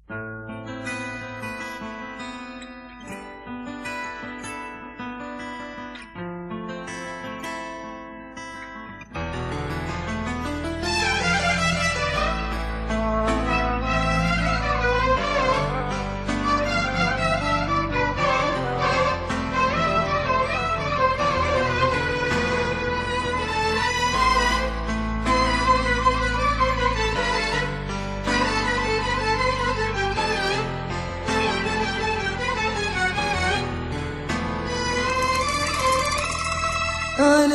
على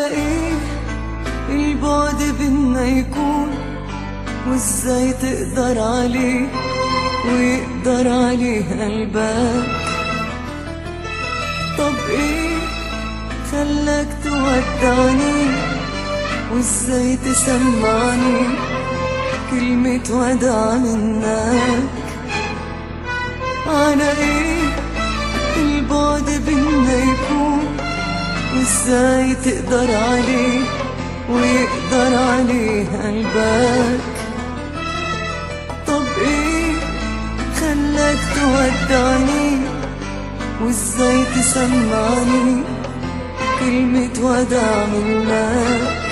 ايه البعد بينا يكون، وازاي تقدر عليه ويقدر عليه قلبك؟ طب ايه خلاك تودعني، وازاي تسمعني كلمة وداع منك؟ على ايه البعد بينا يكون، وازاي تقدر عليه ويقدر عليه قلبك؟ طب ايه خلاك تودعني، وازاي تسمعني كلمة وداع منك؟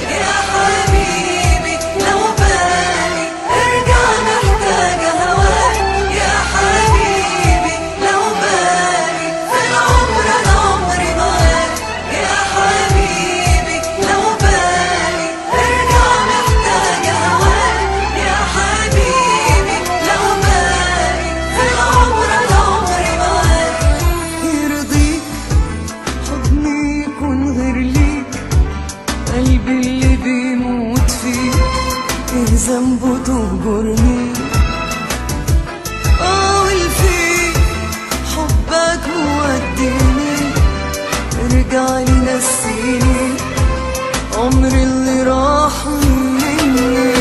يا حبيبي لو بالي ارجع محتاج هواك، يا حبيبي لو بالي في العمر انا عمري معاك، يا حبيبي لو بالي ارجع محتاج هواك، يا حبيبي لو بالي في العمر انا عمري معاك. يرضيك حضني يكون غير ليك، قلبي اللي بيموت فيه ايه ذنبه تهجرني؟ والفيك حبك موديني، ارجعلي نسيني عمري اللي راح مني.